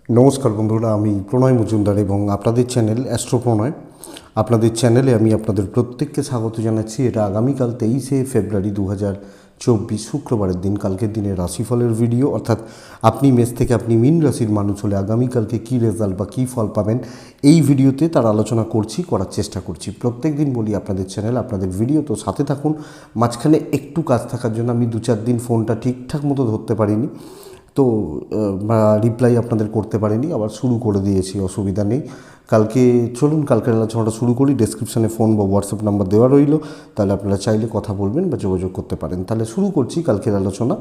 নমস্কার বন্ধুরা, আমি প্রণয় মজুমদার এবং আপনাদের চ্যানেল অ্যাস্ট্রো প্রণয়। আপনাদের চ্যানেলে আমি আপনাদের প্রত্যেককে স্বাগত জানাচ্ছি। এটা আগামীকাল 23শে ফেব্রুয়ারি 2024 শুক্রবারের দিন, কালকের দিনের রাশিফলের ভিডিও। অর্থাৎ আপনি মেষ থেকে আপনি মীন রাশির মানুষ হলে আগামীকালকে কী রেজাল্ট বা কী ফল পাবেন এই ভিডিওতে তার আলোচনা করার চেষ্টা করছি। প্রত্যেক দিন বলি আপনাদের চ্যানেল, আপনাদের ভিডিও, তো সাথে থাকুন। মাঝখানে একটু কাজ থাকার জন্য আমি 2-4 দিন ফোনটা ঠিকঠাক মতো ধরতে পারিনি, তো রিপ্লাই আপনাদের করতে পারিনি, আবার শুরু করে দিয়েছি, অসুবিধা নেই। চলুন কালকের আলোচনাটা শুরু করি। ডেসক্রিপশানে ফোন বা হোয়াটসঅ্যাপ নাম্বার দেওয়া রইল, তাহলে আপনারা চাইলে কথা বলবেন বা যোগাযোগ করতে পারেন। তাহলে শুরু করছি কালকের আলোচনা।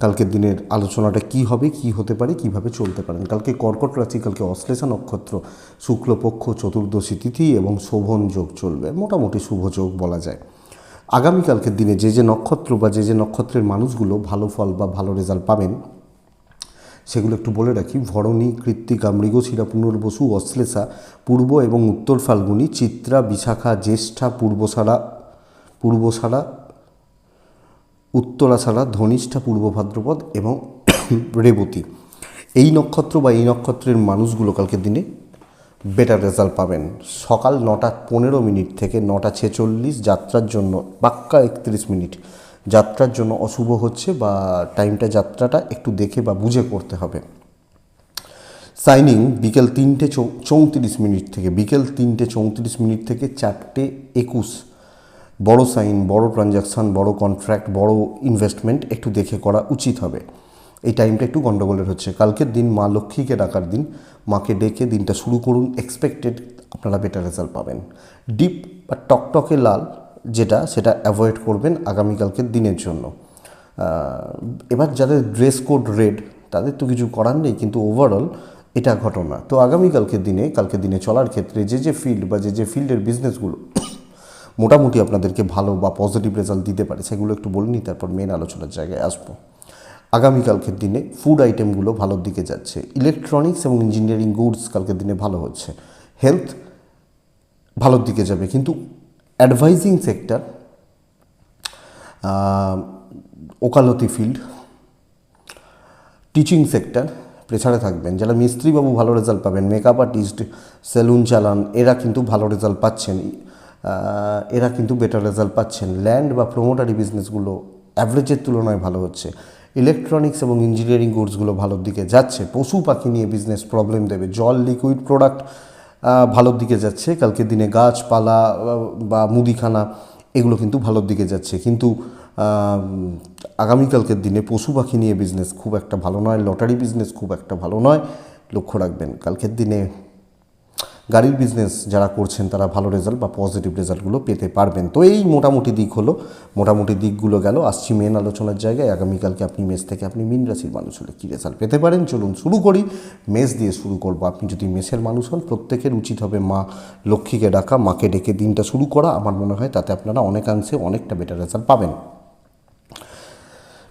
কালকের দিনের আলোচনাটা কি হবে, কি হতে পারে, কিভাবে চলতে পারেন। কালকে কর্কট রাশি, কালকে অশ্লেষা নক্ষত্র, শুক্লপক্ষ, চতুর্দশী তিথি এবং শোভন যোগ চলবে, মোটামুটি শুভ যোগ বলা যায়। আগামীকালকের দিনে যে নক্ষত্র বা যে নক্ষত্রের মানুষগুলো ভালো ফল বা ভালো রেজাল্ট পাবেন সেগুলো একটু বলে রাখি। ভরণী, কৃত্তিকা, মৃগশিরা, পুনর্বসু, অশ্লেষা, পূর্ব এবং উত্তর ফাল্গুনী, চিত্রা, বিশাখা, জ্যেষ্ঠা, পূর্বসারা, উত্তরাষাঢ়া, ধনিষ্ঠা, পূর্ব ভাদ্রপদ এবং রেবতী। এই নক্ষত্র বা এই নক্ষত্রের মানুষগুলো কালকের দিনে বেটার রেজাল্ট পাবেন। সকাল 9:15 থেকে 9:46 যাত্রার জন্য, পাক্কা 31 মিনিট যাত্রার জন্য অশুভ হচ্ছে, বা যাত্রাটা একটু দেখে বা বুঝে করতে হবে। সাইনিং বিকেল 3:34 থেকে 4:21। বড় সাইন, বড় ট্রানজাকশান, বড় কন্ট্রাক্ট, বড় ইনভেস্টমেন্ট একটু দেখে করা উচিত হবে। এই টাইমটা একটু গণ্ডগোলের হচ্ছে। কালকের দিন মা লক্ষ্মীকে ডাকার দিন, মাকে ডেকে দিনটা শুরু করুন, এক্সপেক্টেড আপনারা বেটার রেজাল্ট পাবেন। ডিপ বা টকটকে লাল সেটা অ্যাভয়েড করবেন আগামীকালকের দিনের জন্য। এবার যাদের ড্রেস কোড রেড তাদের তো কিছু করার নেই, কিন্তু ওভারঅল এটা ঘটনা। তো কালকের দিনে চলার ক্ষেত্রে যে ফিল্ড বা যে ফিল্ডের বিজনেসগুলো মোটামুটি আপনাদেরকে ভালো বা পজিটিভ রেজাল্ট দিতে পারে সেগুলো একটু বলে নিই, তারপর মেন আলোচনার জায়গায় আসবো। আগামীকালকের দিনে ফুড আইটেমগুলো ভালোর দিকে যাচ্ছে। ইলেকট্রনিক্স এবং ইঞ্জিনিয়ারিং গুডস কালকের দিনে ভালো হচ্ছে। হেলথ ভালোর দিকে যাবে, কিন্তু অ্যাডভাইজিং সেক্টর, ওকালতি ফিল্ড, টিচিং সেক্টর প্রেসারে থাকবেন। যারা মিস্ত্রিবাবু ভালো রেজাল্ট পাবেন, মেকআপ আর্টিস্ট, সেলুন চালান, এরা কিন্তু ভালো রেজাল্ট পাচ্ছেন, এরা কিন্তু বেটার রেজাল্ট পাচ্ছেন। ল্যান্ড বা প্রোমোটারি বিজনেসগুলো অ্যাভারেজের তুলনায় ভালো হচ্ছে। ইলেকট্রনিক্স এবং ইঞ্জিনিয়ারিং গুডসগুলো ভালোর দিকে যাচ্ছে। পশু পাখি নিয়ে বিজনেস প্রবলেম দেবে। জল, লিকুইড প্রোডাক্ট ভালোর দিকে যাচ্ছে। কালকের দিনে গাছপালা বা মুদিখানা এগুলো কিন্তু ভালোর দিকে যাচ্ছে, কিন্তু আগামীকালকের দিনে পশু পাখি নিয়ে বিজনেস খুব একটা ভালো নয়। লটারি বিজনেস খুব একটা ভালো নয়, লক্ষ্য রাখবেন। কালকের দিনে গাড়ির বিজনেস যারা করছেন তারা ভালো রেজাল্ট বা পজিটিভ রেজাল্টগুলো পেতে পারবেন। তো এই মোটামুটি দিকগুলো গেল। আসছি মেন আলোচনার জায়গায়। আগামীকালকে আপনি মেষ থেকে আপনি মীন রাশির মানুষ হলে কী রেজাল্ট পেতে পারেন চলুন শুরু করি। মেষ দিয়ে শুরু করবো। আপনি যদি মেষের মানুষ হন, প্রত্যেকের উচিত হবে মা লক্ষ্মীকে ডাকা, মাকে ডেকে দিনটা শুরু করা। আমার মনে হয় তাতে আপনারা অনেকটা বেটার রেজাল্ট পাবেন।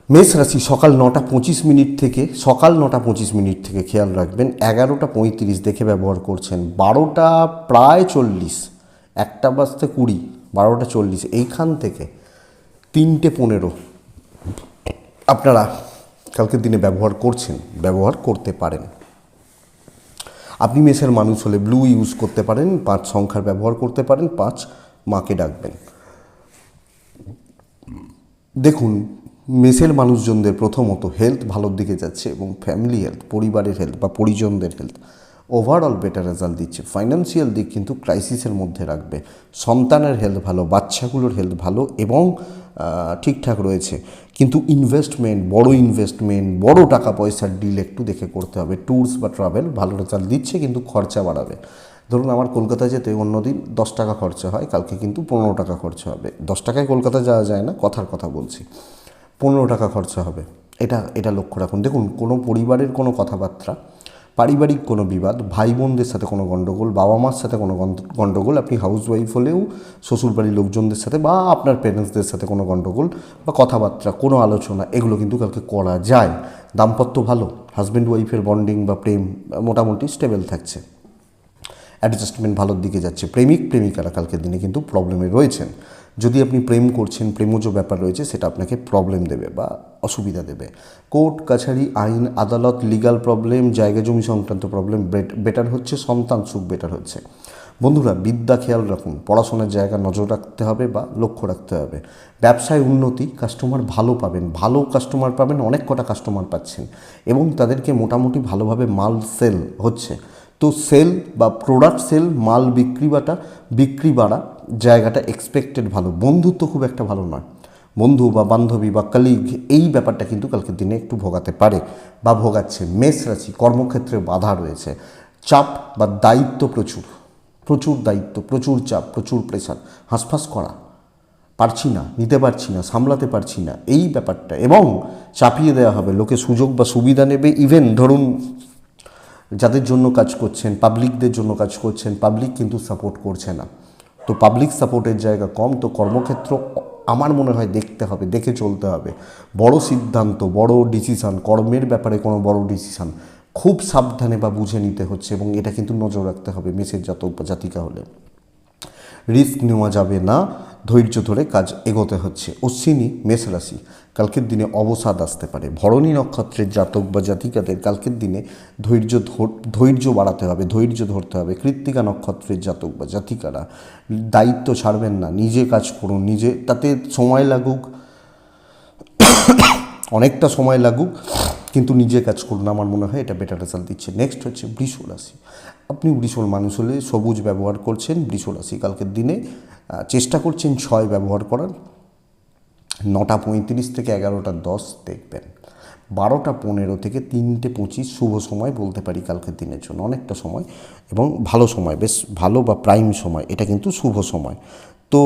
মেষ রাশি সকাল 9:25 থেকে খেয়াল রাখবেন। 11:35 দেখে ব্যবহার করছেন। 12:40, 1:20, 12:40 এইখান থেকে 3:15 আপনারা কালকের দিনে ব্যবহার করতে পারেন। আপনি মেষের মানুষ হলে ব্লু ইউজ করতে পারেন, 5 সংখ্যার ব্যবহার করতে পারেন, 5 মাকে ডাকবেন। দেখুন, মেষের মানুষজনদের প্রথমত হেলথ ভালোর দিকে যাচ্ছে এবং ফ্যামিলি হেলথ, পরিবারের হেলথ বা পরিজনদের হেলথ ওভারঅল বেটার রেজাল্ট দিচ্ছে। ফাইন্যান্সিয়াল দিক কিন্তু ক্রাইসিসের মধ্যে রাখবে। সন্তানের হেলথ ভালো, বাচ্চাগুলোর হেলথ ভালো এবং ঠিকঠাক রয়েছে, কিন্তু ইনভেস্টমেন্ট, বড় টাকা পয়সার ডিল একটু দেখে করতে হবে। ট্যুরস বা ট্রাভেল ভালো রেজাল্ট দিচ্ছে, কিন্তু খরচা বাড়াবে। ধরুন আমার কলকাতা যেতে অন্যদিন 10 টাকা খরচা হয়, কালকে কিন্তু 15 টাকা খরচা হবে। 10 টাকায় কলকাতা যাওয়া যায় না, কথার কথা বলছি, 15 টাকা খরচা হবে। এটা লক্ষ্য রাখুন। দেখুন, কোনো পরিবারের কোনো কথাবার্তা, পারিবারিক কোনো বিবাদ, ভাই বোনদের সাথে কোনো গণ্ডগোল, বাবা মার সাথে কোনো গণ্ডগোল, আপনি হাউসওয়াইফ হলেও শ্বশুরবাড়ির লোকজনদের সাথে বা আপনার প্যারেন্টসদের সাথে কোনো গণ্ডগোল বা কথাবার্তা, কোনো আলোচনা, এগুলো কিন্তু কালকে করা যায়। দাম্পত্য ভালো, হাজব্যান্ড ওয়াইফের বন্ডিং বা প্রেম মোটামুটি স্টেবল থাকছে। অ্যাডজাস্টমেন্ট ভালোর দিকে যাচ্ছে। প্রেমিকারা কালকের দিনে কিন্তু প্রবলেমে রয়েছেন। যদি আপনি প্রেম করছেন, প্রেমজ ব্যাপার রয়েছে, সেটা আপনাকে প্রবলেম দেবে বা অসুবিধা দেবে। কোর্ট কাছারি, আইন আদালত, লিগাল প্রবলেম, জায়গা জমি সংক্রান্ত প্রবলেম বেটার হচ্ছে। সন্তান সুখ বেটার হচ্ছে। বন্ধুরা, বিদ্যা খেয়াল রাখুন, পড়াশোনার জায়গা নজর রাখতে হবে বা লক্ষ্য রাখতে হবে। ব্যবসায় উন্নতি, কাস্টমার ভালো পাবেন, ভালো কাস্টমার পাবেন, অনেক কটা কাস্টমার পাচ্ছেন এবং তাদেরকে মোটামুটি ভালোভাবে মাল সেল হচ্ছে। তো সেল বা প্রোডাক্ট সেল, মাল বিক্রি বাড়া জায়গাটা এক্সপেক্টেড ভালো। বন্ধুত্ব খুব একটা ভালো নয়, বন্ধু বা বান্ধবী বা কলিগ, এই ব্যাপারটা কিন্তু কালকের দিনে একটু ভোগাতে পারে বা ভোগাচ্ছে। মেষ রাশি, কর্মক্ষেত্রে বাধা রয়েছে, চাপ বা দায়িত্ব প্রচুর দায়িত্ব, প্রচুর চাপ, প্রচুর প্রেশার, হাঁসফাঁস করা, পারছি না, নিতে পারছি না, সামলাতে পারছি না, এই ব্যাপারটা, এবং চাপিয়ে দেওয়া হবে, লোকে সুযোগ বা সুবিধা নেবে। ইভেন ধরুন যাদের জন্য কাজ করছেন, পাবলিকদের জন্য কাজ করছেন, পাবলিক কিন্তু সাপোর্ট করছে না, তো পাবলিক সাপোর্টের জায়গা কম। তো কর্মক্ষেত্র আমার মনে হয় দেখতে হবে, দেখে চলতে হবে। বড় সিদ্ধান্ত, বড় ডিসিশান, কর্মের ব্যাপারে কোনো বড় ডিসিশান খুব সাবধানে বা বুঝে নিতে হচ্ছে এবং এটা কিন্তু নজর রাখতে হবে মেষের জাতক বা জাতিকা হলে। রিস্ক নেওয়া যাবে না, ধৈর্য ধরে কাজ এগোতে হচ্ছে। অশ্বিনী, মেষ রাশি, কালকের দিনে অবসাদ আসতে পারে। ভরণী নক্ষত্রের জাতক বা জাতিকাদের কালকের দিনে ধৈর্য বাড়াতে হবে, ধৈর্য ধরতে হবে। কৃত্তিকা নক্ষত্রের জাতক বা জাতিকারা দায়িত্ব ছাড়বেন না, নিজে কাজ করুন, নিজে, তাতে সময় লাগুক, অনেকটা সময় লাগুক, কিন্তু নিজে কাজ করুন, আমার মনে হয় এটা বেটার রেজাল্ট দিচ্ছে। নেক্সট হচ্ছে বৃষ রাশি। আপনি বৃষর মানুষ হলে সবুজ ব্যবহার করছেন। বৃষ রাশি কালকের দিনে চেষ্টা করছেন 6 ব্যবহার করার। 9:35 থেকে 11:10 দেখবেন। 12:15 থেকে 3:25 শুভ সময় বলতে পারি কালকের দিনের জন্য, অনেকটা সময় এবং ভালো সময়, বেশ ভালো বা প্রাইম সময়, এটা কিন্তু শুভ সময়, তো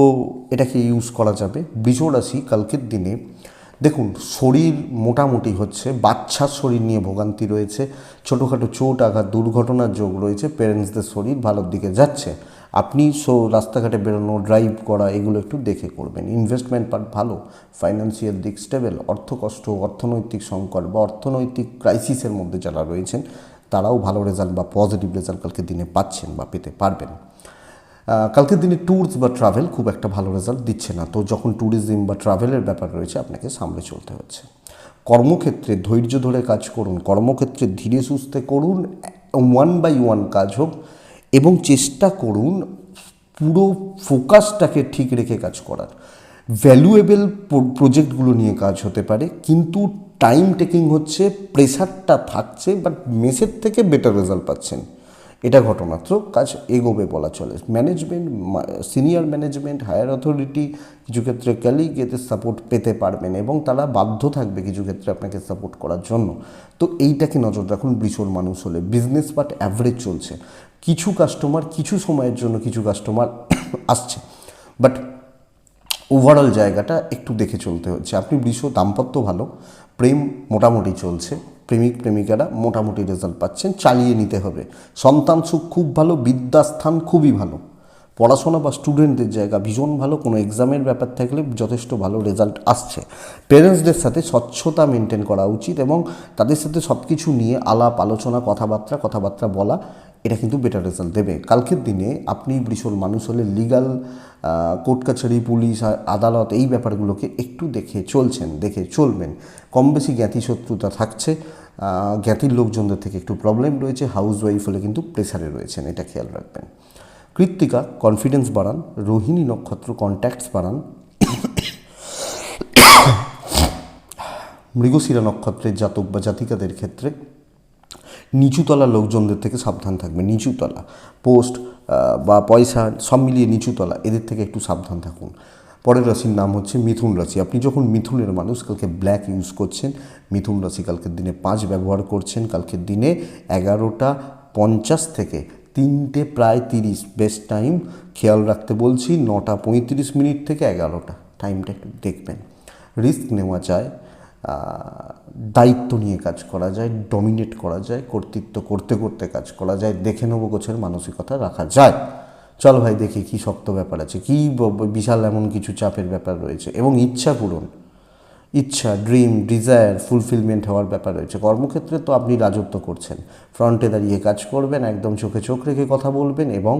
এটাকে ইউজ করা যাবে। বৃষ রাশি কালকের দিনে দেখুন, শরীর মোটামুটি হচ্ছে, বাচ্চার শরীর নিয়ে ভোগান্তি রয়েছে, ছোটোখাটো চোট আঘাত দুর্ঘটনার যোগ রয়েছে, প্যারেন্টসদের শরীর ভালোর দিকে যাচ্ছে। আপনি রাস্তাঘাটে বেরোনো, ড্রাইভ করা, এগুলো একটু দেখে করবেন। ইনভেস্টমেন্ট পার্ট ভালো, ফাইন্যান্সিয়াল দিক স্টেবল। অর্থকষ্ট, অর্থনৈতিক সংকট বা অর্থনৈতিক ক্রাইসিসের মধ্যে যারা রয়েছেন তারাও ভালো রেজাল্ট বা পজিটিভ রেজাল্ট কালকের দিনে পাচ্ছেন বা পেতে পারবেন। কালকের দিনে ট্যুরস বা ট্রাভেল খুব একটা ভালো রেজাল্ট দিচ্ছে না, তো যখন ট্যুরিজম বা ট্রাভেলের ব্যাপার রয়েছে আপনাকে সামলে চলতে হচ্ছে। কর্মক্ষেত্রে ধৈর্য ধরে কাজ করুন, কর্মক্ষেত্রে ধীরে সুস্থে করুন, 1 বাই 1 কাজ হোক এবং চেষ্টা করুন পুরো ফোকাসটাকে ঠিক রেখে কাজ করার। ভ্যালুয়েবল প্রজেক্টগুলো নিয়ে কাজ হতে পারে, কিন্তু টাইম টেকিং হচ্ছে, প্রেশারটা থাকছে, বাট মেসের থেকে বেটার রেজাল্ট পাচ্ছেন, এটা ঘটনাত্র কাজ এগোবে বলা চলে। Management, senior management, higher authority, কিছু ক্ষেত্রে ক্যালিগ, এতে সাপোর্ট পেতে পারবেন এবং তারা বাধ্য থাকবে কিছু ক্ষেত্রে আপনাকে সাপোর্ট করার জন্য, তো এইটাকে নজর রাখুন বৃষর মানুষ হলে। বিজনেস পার্ট অ্যাভারেজ চলছে, কিছু কাস্টমার কিছু সময়ের জন্য কিছু কাস্টমার আসছে, বাট ওভারঅল জায়গাটা একটু দেখে চলতে হচ্ছে। আপনি বৃষ, দাম্পত্য ভালো, প্রেম মোটামুটি চলছে, প্রেমিক প্রেমিকারা মোটামুটি রেজাল্ট পাচ্ছেন, চালিয়ে নিতে হবে। সন্তান সুখ খুব ভালো, বিদ্যাস্থান খুবই ভালো, পড়াশোনা বা স্টুডেন্টদের জায়গা ভীষণ ভালো, কোনো এক্সামের ব্যাপার থাকলে যথেষ্ট ভালো রেজাল্ট আসছে। পেরেন্টসদের সাথে স্বচ্ছতা মেনটেন করা উচিত এবং তাদের সাথে সব কিছু নিয়ে আলাপ আলোচনা, কথাবার্তা বলা, এটা কিন্তু বেটার রেজাল্ট দেবে। কালকের দিনে আপনি বৃষর মানুষ হলে লিগাল, কোর্ট কাছারি, পুলিশ, আদালত, এই ব্যাপারগুলোকে একটু দেখে চলবেন। কম বেশি জ্ঞাতি শত্রুতা থাকছে, জ্ঞাতির লোকজনদের থেকে একটু প্রবলেম রয়েছে। হাউস ওয়াইফ হলে কিন্তু প্রেসারে রয়েছেন, এটা খেয়াল রাখবেন। কৃত্তিকা, কনফিডেন্স বাড়ান। রোহিণী নক্ষত্র, কন্ট্যাক্টস বাড়ান। মৃগশিরা নক্ষত্রের জাতক বা জাতিকাদের ক্ষেত্রে নিচুতলা লোকজনদের থেকে সাবধান থাকবে। নিচুতলা পোস্ট বা পয়সা সব মিলিয়ে নিচুতলা, এদের থেকে একটু সাবধান থাকুন। পরের রাশির নাম হচ্ছে মিথুন রাশি। আপনি যখন মিথুনের মানুষ, কালকে ব্ল্যাক ইউজ করছেন। মিথুন রাশি কালকের দিনে 5 ব্যবহার করছেন। কালকের দিনে 11:50 থেকে 3:30 বেস্ট টাইম, খেয়াল রাখতে বলছি। 9:35 থেকে 11টা, টাইমটা একটু দেখবেন। রিস্ক নেওয়া যায়, দায়িত্ব নিয়ে কাজ করা যায়, ডমিনেট করা যায়, কর্তৃত্ব করতে করতে কাজ করা যায়, দেখে নেবো গোছের মানসিকতা রাখা যায়। চল ভাই দেখি কী শক্ত ব্যাপার আছে, কী বিশাল এমন কিছু চাপের ব্যাপার রয়েছে, এবং ইচ্ছা পূরণ, ইচ্ছা, ড্রিম, ডিজায়ার ফুলফিলমেন্ট হওয়ার ব্যাপার রয়েছে। কর্মক্ষেত্রে তো আপনি রাজত্ব করছেন, ফ্রন্টে দাঁড়িয়ে কাজ করবেন, একদম চোখে চোখ রেখে কথা বলবেন এবং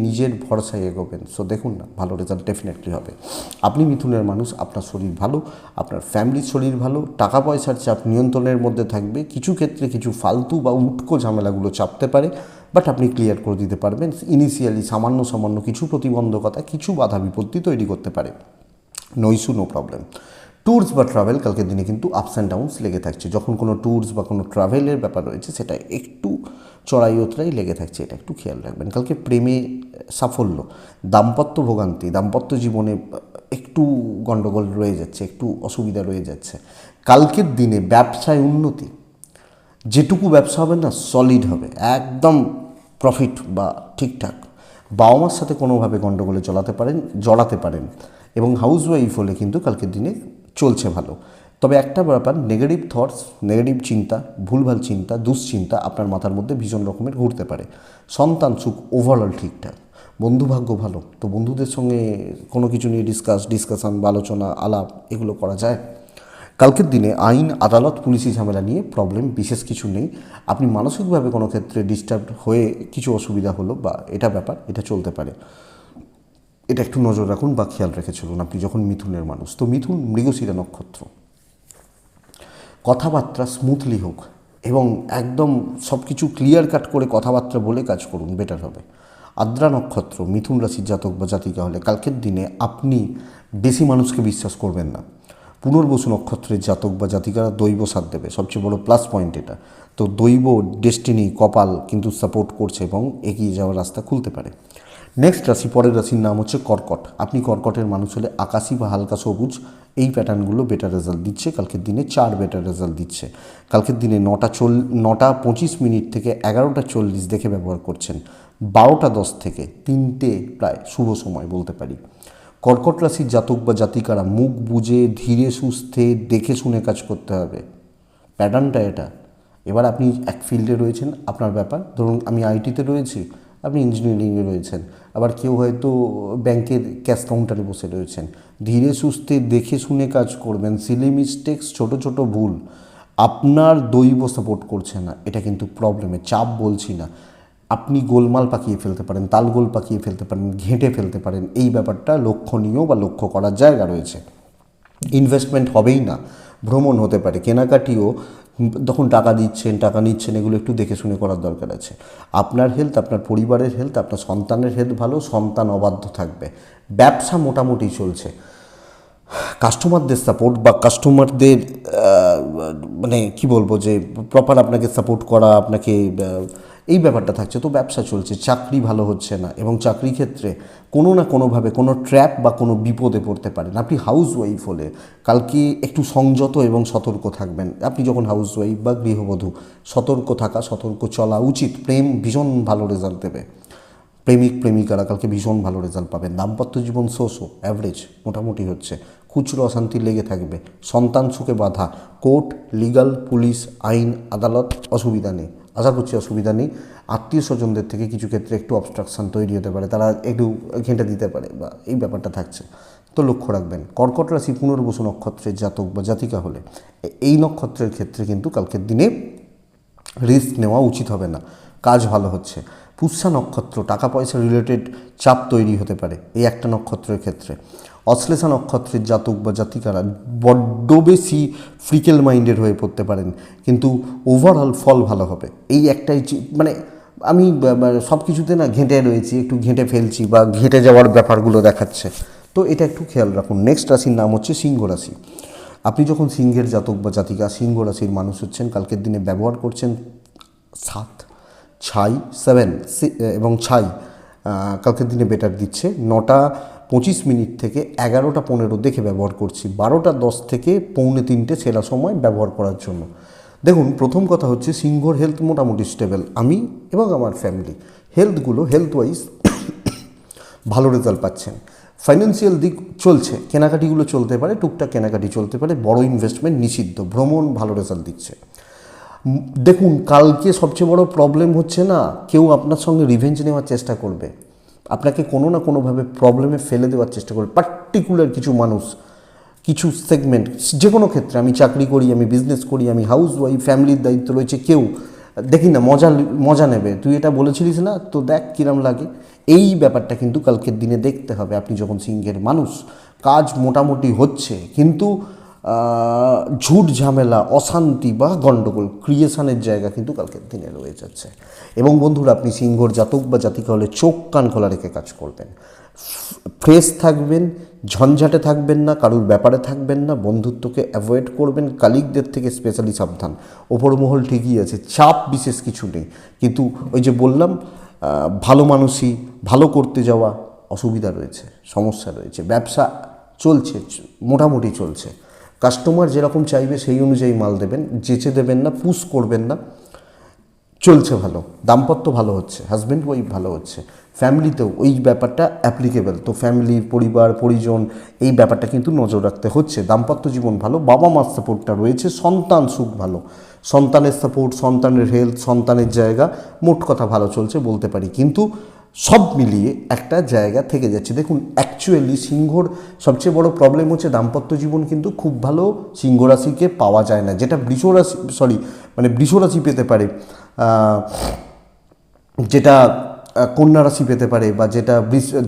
নিজের ভরসায় এগোবেন। সো দেখুন না, ভালো রেজাল্ট ডেফিনেটলি হবে। আপনি মিথুনের মানুষ, আপনার শরীর ভালো, আপনার ফ্যামিলির শরীর ভালো, টাকা পয়সার চাপ নিয়ন্ত্রণের মধ্যে থাকবে। কিছু ক্ষেত্রে কিছু ফালতু বা উটকো ঝামেলাগুলো চাপতে পারে, বাট আপনি ক্লিয়ার করে দিতে পারবেন। ইনিশিয়ালি সামান্য কিছু প্রতিবন্ধকতা, কিছু বাধা বিপত্তি তৈরি করতে পারে, no issue, no problem. Tours বা ট্রাভেল কালকের দিনে কিন্তু আপস অ্যান্ড ডাউনস লেগে থাকছে। যখন কোনো ট্যুরস বা কোনো ট্রাভেলের ব্যাপার রয়েছে, সেটা একটু চড়াই উতরাই লেগে থাকছে, এটা একটু খেয়াল রাখবেন। কালকে প্রেমে সাফল্য, দাম্পত্য ভোগান্তি, দাম্পত্য জীবনে একটু গণ্ডগোল রয়ে যাচ্ছে, একটু অসুবিধা রয়ে যাচ্ছে। কালকের দিনে ব্যবসায় উন্নতি, যেটুকু ব্যবসা হবে না সলিড হবে, একদম প্রফিট বা ঠিকঠাক। বাবা মার সাথে কোনোভাবে গণ্ডগোলে জড়াতে পারেন এবং হাউসওয়াইফ হলে কিন্তু কালকের দিনে চলছে ভালো। তবে একটা ব্যাপার, নেগেটিভ থটস, নেগেটিভ চিন্তা, ভুলভাল চিন্তা, দুশ্চিন্তা আপনার মাথার মধ্যে ভীষণ রকমের ঘুরতে পারে। সন্তান সুখ ওভারঅল ঠিকঠাক। বন্ধুভাগ্য ভালো, তো বন্ধুদের সঙ্গে কোনো কিছু নিয়ে ডিসকাশন বা আলোচনা আলাপ এগুলো করা যায়। কালকের দিনে আইন, আদালত, পুলিশি ঝামেলা নিয়ে প্রবলেম বিশেষ কিছু নেই। আপনি মানসিকভাবে কোনো ক্ষেত্রে ডিস্টার্ব হয়ে কিছু অসুবিধা হলো বা এটা ব্যাপার, এটা চলতে পারে, এটা একটু নজর রাখুন বা খেয়াল রেখে চলুন আপনি যখন মিথুনের মানুষ। তো মিথুন মৃগশিরা নক্ষত্র, কথাবার্তা স্মুথলি হোক এবং একদম সব কিছু ক্লিয়ার কাট করে কথাবার্তা বলে কাজ করুন, বেটার হবে। আদ্রা নক্ষত্র, মিথুন রাশির জাতক বা জাতিকা হলে কালকের দিনে আপনি বেশি মানুষকে বিশ্বাস করবেন না। পুনর্বসু নক্ষত্রের জাতক বা জাতিকারা দৈব সাথ দেবে, সবচেয়ে বড় প্লাস পয়েন্ট এটা। তো দৈব, ডেস্টিনি, কপাল কিন্তু সাপোর্ট করছে এবং এগিয়ে যাওয়ার রাস্তা খুলতে পারে। নেক্সট রাশি, পরের রাশির নাম হচ্ছে কর্কট। আপনি কর্কটের মানুষ হলে আকাশি বা হালকা সবুজ এই প্যাটার্নগুলো বেটার রেজাল্ট দিচ্ছে। কালকের দিনে 4 বেটার রেজাল্ট দিচ্ছে। কালকের দিনে 9:25 থেকে 11:40 দেখে ব্যবহার করছেন। 12:10 থেকে 3টে প্রায় শুভ সময় বলতে পারি। কর্কট রাশির জাতক বা জাতিকারা মুখ বুজে ধীরে সুস্থে দেখে শুনে কাজ করতে হবে, প্যাটার্নটা এটা। এবার আপনি এক ফিল্ডে রয়েছেন, আপনার ব্যাপার, ধরুন আমি আইটিতে রয়েছি, আপনি ইঞ্জিনিয়ারিংয়ে রয়েছেন, আবার কেউ হয়তো ব্যাংকের ক্যাশ কাউন্টারে বসে রয়েছেন। ধীরে সুস্থে দেখে শুনে কাজ করবেন। সিলি মিস্টেক্স, ছোটো ছোটো ভুল আপনার দৈব সাপোর্ট করছে না, এটা কিন্তু প্রবলেমের চাপ বলছি না। আপনি গোলমাল পাকিয়ে ফেলতে পারেন, তালগোল পাকিয়ে ফেলতে পারেন, ঘেঁটে ফেলতে পারেন, এই ব্যাপারটা লক্ষণীয় বা লক্ষ্য করার জায়গা রয়েছে। ইনভেস্টমেন্ট হবেই না, ভ্রমণ হতে পারে, কেনাকাটিও তখন টাকা দিচ্ছেন, টাকা নিচ্ছেন, এগুলো একটু দেখে শুনে করার দরকার আছে। আপনার হেলথ, আপনার পরিবারের হেলথ, আপনার সন্তানের হেলথ ভালো, সন্তান অবাধ্য থাকবে। ব্যবসা মোটামুটি চলছে। কাস্টমারদের সাপোর্ট বা কাস্টমারদের মানে কি বলবো, যে প্রপার আপনাকে সাপোর্ট করা, আপনাকে এই ব্যাপারটা থাকছে। তো ব্যবসা চলছে, চাকরি ভালো হচ্ছে না এবং চাকরি ক্ষেত্রে কোনো না কোনোভাবে কোনো ট্র্যাপ বা কোনো বিপদে পড়তে পারেন। আপনি হাউস ওয়াইফ হলে কালকে একটু সংযত এবং সতর্ক থাকবেন। আপনি যখন হাউস ওয়াইফ বা গৃহবধূ, সতর্ক থাকা, সতর্ক চলা উচিত। প্রেম ভীষণ ভালো রেজাল্ট দেবে, প্রেমিক প্রেমিকারা কালকে ভীষণ ভালো রেজাল্ট পাবেন। দাম্পত্য জীবন অ্যাভারেজ মোটামুটি হচ্ছে, খুচরো অশান্তি লেগে থাকবে, সন্তান সুখে বাধা, কোর্ট, লিগাল, পুলিশ, আইন, আদালত অসুবিধা নেই, আশা করছি অসুবিধা নেই। আত্মীয় স্বজনদের থেকে কিছু ক্ষেত্রে একটু অবস্ট্রাকশান তৈরি হতে পারে, তারা একটু ঘেঁটে দিতে পারে বা এই ব্যাপারটা থাকছে, তো লক্ষ্য রাখবেন। কর্কট রাশি পুনর্বসু নক্ষত্রের জাতক বা জাতিকা হলে এই নক্ষত্রের ক্ষেত্রে কিন্তু কালকের দিনে রিস্ক নেওয়া উচিত হবে না, কাজ ভালো হচ্ছে। পুষ্যা নক্ষত্র, টাকা পয়সা রিলেটেড চাপ তৈরি হতে পারে এই একটা নক্ষত্রের ক্ষেত্রে। অশ্লেষা নক্ষত্রের জাতক বা জাতিকারা বড্ড বেশি ফ্রিকেল মাইন্ডেড হয়ে পড়তে পারেন, কিন্তু ওভারঅল ফল ভালো হবে। এই একটাই মানে আমি সব কিছুতে না ঘেঁটে রয়েছি, একটু ঘেঁটে ফেলছি বা ঘেঁটে যাওয়ার ব্যাপারগুলো দেখাচ্ছে, তো এটা একটু খেয়াল রাখুন। নেক্সট রাশির নাম হচ্ছে সিংহ রাশি। আপনি যখন সিংহের জাতক বা জাতিকা, সিংহ রাশির মানুষ হচ্ছেন, কালকের দিনে ব্যবহার করছেন 7, 7 এবং 6 কালকের দিনে বেটার দিচ্ছে। 9:25 থেকে 11:15 দেখে ব্যবহার করছি। 12:10 থেকে 2:45 সেরা সময় ব্যবহার করার জন্য। দেখুন, প্রথম কথা হচ্ছে সিংহর হেলথ মোটামুটি স্টেবল, আমি এবং আমার ফ্যামিলি হেলথ ওয়াইজ ভালো রেজাল্ট পাচ্ছেন। ফাইন্যান্সিয়াল দিক চলছে, কেনাকাটিগুলো চলতে পারে, টুকটাক কেনাকাটি চলতে পারে, বড় ইনভেস্টমেন্ট নিষিদ্ধ। ভ্রমণ ভালো রেজাল্ট দিচ্ছে। দেখুন, কালকে সবচেয়ে বড় প্রবলেম হচ্ছে না, কেউ আপনার সঙ্গে রিভেঞ্জ নেওয়ার চেষ্টা করবে, আপনাকে কোনো না কোনোভাবে প্রবলেমে ফেলে দেওয়ার চেষ্টা করবে। পার্টিকুলার কিছু মানুষ কিছু সেগমেন্ট, যে কোনো ক্ষেত্রে, আমি চাকরি করি, আমি বিজনেস করি, আমি হাউস ওয়াইফ, ফ্যামিলির দায়িত্ব রয়েছে, কেউ দেখি না মজা নেবে, তুই এটা বলেছিলিস না, তো দেখ কিরম লাগে, এই ব্যাপারটা কিন্তু কালকের দিনে দেখতে হবে। আপনি যখন সিংহের মানুষ, কাজ মোটামুটি হচ্ছে, কিন্তু ঝুট ঝামেলা, অশান্তি বা গণ্ডগোল ক্রিয়েশনের জায়গা কিন্তু কালকের দিনে রয়ে যাচ্ছে। এবং বন্ধুরা, আপনি সিংহর জাতক বা জাতিকা হলে চোখ কান খোলা রেখে কাজ করবেন, ফ্রেশ থাকবেন, ঝঞ্ঝাটে থাকবেন না, কারুর ব্যাপারে থাকবেন না, বন্ধুত্বকে অ্যাভয়েড করবেন, কালিগদের থেকে স্পেশালি সাবধান। ওপর মহল ঠিকই আছে, চাপ বিশেষ কিছু নেই, কিন্তু ওই যে বললাম, ভালো মানুষই ভালো করতে যাওয়া অসুবিধা রয়েছে, সমস্যা রয়েছে। ব্যবসা চলছে, মোটামুটি চলছে, কাস্টমার যেরকম চাইবে সেই অনুযায়ী মাল দেবেন, যেচে দেবেন না, পুশ করবেন না, চলছে ভালো, দাম্পত্য ভালো হচ্ছে, হাজব্যান্ড ওয়াইফ ভালো হচ্ছে, ফ্যামিলিতেও ওই ব্যাপারটা অ্যাপ্লিকেবল। তো ফ্যামিলি, পরিবার, পরিজন, এই ব্যাপারটা কিন্তু নজর রাখতে হচ্ছে। দাম্পত্য জীবন ভালো, বাবা মার সাপোর্টটা রয়েছে, সন্তান সুখ ভালো, সন্তানের সাপোর্ট, সন্তানের হেলথ, সন্তানের জায়গা, মোট কথা ভালো চলছে বলতে পারি। কিন্তু সব মিলিয়ে একটা জায়গা থেকে যাচ্ছে। দেখুন, অ্যাকচুয়ালি সিংহর সবচেয়ে বড় প্রবলেম হচ্ছে দাম্পত্য জীবন কিন্তু খুব ভালো সিংহ রাশিকে পাওয়া যায় না, যেটা বৃষ রাশি পেতে পারে, যেটা কন্যা রাশি পেতে পারে, বা যেটা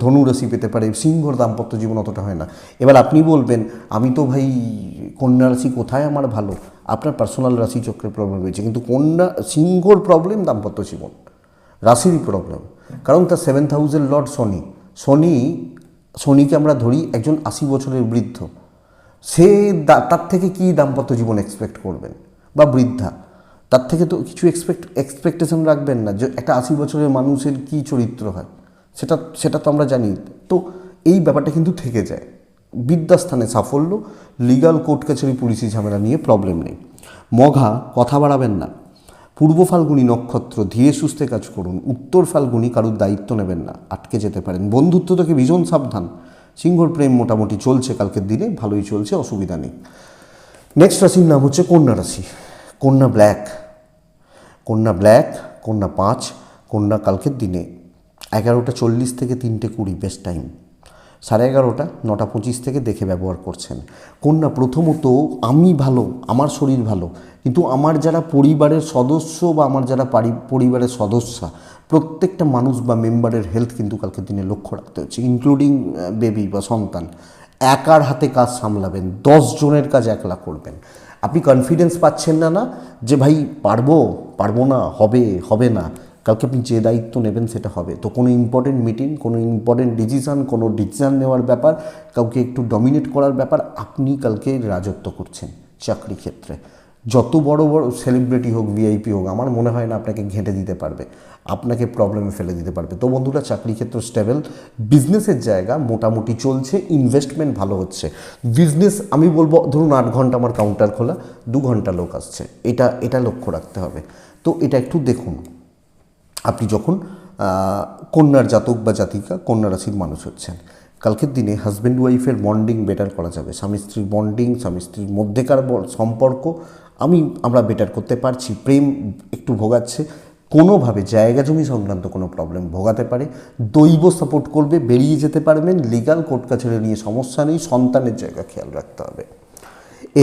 ধনু রাশি পেতে পারে। সিংহর দাম্পত্য জীবন অতটা হয় না। এবার আপনি বলবেন, আমি তো ভাই কন্যা রাশি, কোথায় আমার ভালো? আপনার পার্সোনাল রাশি চক্রের প্রবলেম রয়েছে, কিন্তু সিংহর প্রবলেম দাম্পত্য জীবন, রাশিরই প্রবলেম। কারণ তার 7th হাউসের লর্ড শনিকে আমরা ধরি একজন 80 বছরের বৃদ্ধ, সে তার থেকে কি দাম্পত্য জীবন এক্সপেক্ট করবেন? বা বৃদ্ধা, তার থেকে তো কিছু এক্সপেকটেশন রাখবেন না। যে একটা 80 বছরের মানুষের কি চরিত্র হয়, সেটা তো আমরা জানি। তো এই ব্যাপারটা কিন্তু থেকে যায়। বিদ্যাস্থানে সাফল্য, লিগাল কোর্ট কাছারি, পুলিশি ঝামেলা নিয়ে প্রবলেম নেই। মঘা, কথা বাড়াবেন না। পূর্ব ফাল্গুনী নক্ষত্র, ধীরে সুস্থে কাজ করুন। উত্তর ফাল্গুনী, কারুর দায়িত্ব নেবেন না, আটকে যেতে পারেন। বন্ধুত্ব থেকে ভীষণ সাবধান। সিংহর প্রেম মোটামুটি চলছে, কালকের দিনে ভালোই চলছে, অসুবিধা নেই। নেক্সট রাশির নাম হচ্ছে কন্যা রাশি। কন্যা ব্ল্যাক, কন্যা 5, কন্যা কালকের দিনে 11:40 থেকে 3:20 বেস্ট টাইম, 11:30, 9:25 থেকে দেখে ব্যবহার করছেন। কন্যা, প্রথমত আমি ভালো, আমার শরীর ভালো, কিন্তু আমার যারা পরিবারের সদস্য বা আমার যারা পরিবারের সদস্যা, প্রত্যেকটা মানুষ বা মেম্বারের হেলথ কিন্তু কালকের দিনে লক্ষ্য রাখতে হচ্ছে, ইনক্লুডিং বেবি বা সন্তান। একার হাতে কাজ সামলাবেন, 10 জনের কাজ একলা করবেন। আপনি কনফিডেন্স পাচ্ছেন না যে ভাই পারবো না, হবে না। কালকে আপনি যে দায়িত্ব নেবেন সেটা হবে। তো কোনো ইম্পর্টেন্ট মিটিং, কোনো ইম্পর্টেন্ট ডিসিশন নেওয়ার ব্যাপার, কাউকে একটু ডমিনেট করার ব্যাপার, আপনি কালকে রাজত্ব করছেন চাকরি ক্ষেত্রে। যত বড় সেলিব্রিটি হোক, ভিআইপি হোক, আমার মনে হয় না আপনাকে ঘেঁটে দিতে পারবে, আপনাকে প্রবলেমে ফেলে দিতে পারবে। তো বন্ধুরা, চাকরি ক্ষেত্র স্টেবল, বিজনেসের জায়গা মোটামুটি চলছে, ইনভেস্টমেন্ট ভালো হচ্ছে। বিজনেস আমি বলবো, ধরুন 8 ঘন্টা আমার কাউন্টার খোলা, 2 ঘন্টা লোক আসছে, এটা লক্ষ্য রাখতে হবে। তো এটা একটু দেখুন। আপনি যখন কন্যার জাতক বা জাতিকা, কন্যা রাশির মানুষ হচ্ছেন, কালকের দিনে হাজব্যান্ড ওয়াইফের বন্ডিং বেটার করা যাবে। স্বামী স্ত্রীর বন্ডিং, স্বামী স্ত্রীর মধ্যেকার সম্পর্ক আমরা বেটার করতে পারছি। প্রেম একটু ভোগাচ্ছে, কোনোভাবে জায়গা জমি সংক্রান্ত কোনো প্রবলেম ভোগাতে পারে। দৈব সাপোর্ট করবে, বেরিয়ে যেতে পারবেন। লিগাল কোর্ট কাছারি নিয়ে সমস্যা নেই, সন্তানের জায়গা খেয়াল রাখতে হবে।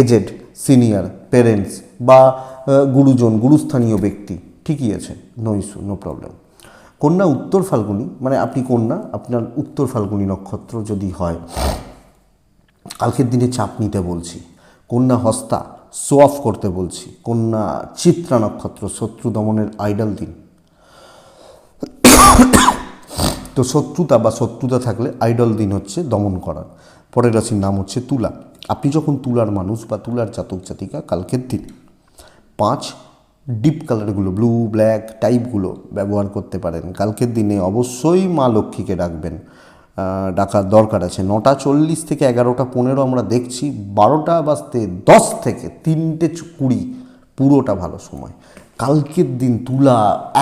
এজেড, সিনিয়র, পেরেন্টস বা গুরুস্থানীয় ব্যক্তি ঠিকই আছে, নো ইস্যু, নো প্রবলেম। কন্যা উত্তর ফাল্গুনী, মানে আপনি কন্যা, আপনার উত্তর ফাল্গুনী নক্ষত্র যদি হয়, কালকের দিনে চাপ নিতে বলছি। কন্যা হস্তা, শো অফ করতে বলছি। কন্যা চিত্রা নক্ষত্র, শত্রু দমনের আইডল দিন। তো শত্রুতা থাকলে আইডল দিন হচ্ছে দমন করার। পরের রাশির নাম হচ্ছে তুলা। আপনি যখন তুলার মানুষ বা তুলার জাতক জাতিকা, কালকের দিন 5 ডিপ কালারগুলো, ব্লু, ব্ল্যাক টাইপগুলো ব্যবহার করতে পারেন। কালকের দিনে অবশ্যই মা লক্ষ্মীকে ডাকার দরকার আছে। 9:40 থেকে 11:15 আমরা দেখছি, 12:10 থেকে 3:20 পুরোটা ভালো সময়। কালকের দিন তুলা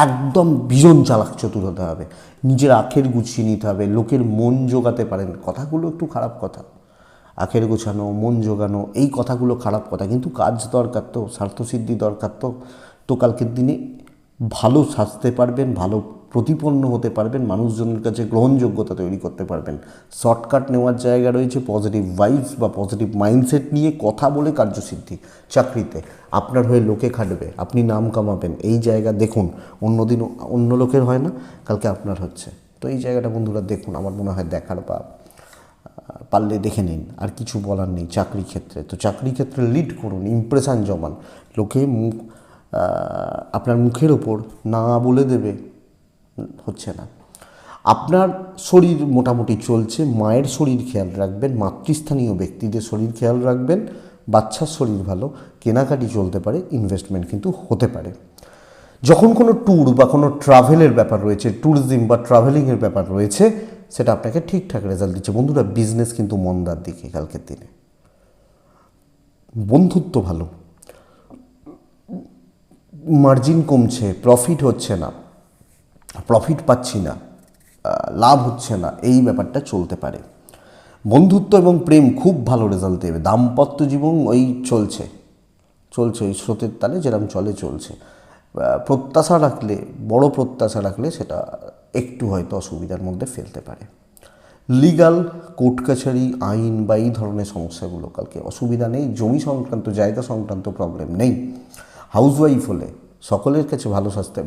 একদম ভীষণ চালাক চতুর হতে হবে, নিজের আখের গুছিয়ে নিতে হবে, লোকের মন জোগাতে পারেন। কথাগুলো একটু খারাপ কথা, আখের গোছানো, মন জোগানো, এই কথাগুলো খারাপ কথা, কিন্তু কাজ দরকার, তো স্বার্থসিদ্ধি দরকার। তো কালকের দিনে ভালো সাজতে পারবেন, ভালো প্রতিপন্ন হতে পারবেন, মানুষজনের কাছে গ্রহণযোগ্যতা তৈরি করতে পারবেন। শর্টকাট নেওয়ার জায়গা রয়েছে, পজিটিভ ভাইবস বা পজিটিভ মাইন্ডসেট নিয়ে কথা বলে কার্যসিদ্ধি। চাকরিতে আপনার হয়ে লোকে খাটবে, আপনি নাম কামাবেন, এই জায়গা দেখুন। অন্যদিন অন্য লোকের হয় না, কালকে আপনার হচ্ছে। তো এই জায়গাটা বন্ধুরা দেখুন, আমার মনে হয় দেখার বা পারলে দেখে নিন, আর কিছু বলার নেই চাকরি ক্ষেত্রে। তো চাকরি ক্ষেত্রে লিড করুন, ইমপ্রেশন জমান, লোকে মুখ আপনার মুখের ওপর না বলে দেবে, হচ্ছে না। আপনার শরীর মোটামুটি চলছে, মায়ের শরীর খেয়াল রাখবেন, মাতৃস্থানীয় ব্যক্তিদের শরীর খেয়াল রাখবেন, বাচ্চার শরীর ভালো, কেনাকাটি চলতে পারে, ইনভেস্টমেন্ট কিন্তু হতে পারে। যখন কোনো ট্যুর বা কোনো ট্রাভেলের ব্যাপার রয়েছে, ট্যুরিজম বা ট্রাভেলিংয়ের ব্যাপার রয়েছে, সেটা আপনাকে ঠিকঠাক রেজাল্ট দিচ্ছে। বন্ধুরা, বিজনেস কিন্তু মন্দার দিকে কালকের দিনে। বন্ধুত্ব ভালো, মার্জিন কমছে, প্রফিট হচ্ছে না, প্রফিট পাচ্ছি না, লাভ হচ্ছে না, এই ব্যাপারটা চলতে পারে। বন্ধুত্ব এবং প্রেম খুব ভালো রেজাল্ট দেবে। দাম্পত্য জীবন ওই চলছে ওই স্রোতের তালে যেরকম চলছে। প্রত্যাশা রাখলে, বড় প্রত্যাশা রাখলে সেটা একটু হয়তো অসুবিধার মধ্যে ফেলতে পারে। লিগাল, কোর্ট কাছারি, আইন বা এই ধরনের সমস্যাগুলো কালকে অসুবিধা নেই। জমি সংক্রান্ত, জায়গা সংক্রান্ত প্রবলেম নেই। হাউসওয়াইফ হলে সকলের কাছে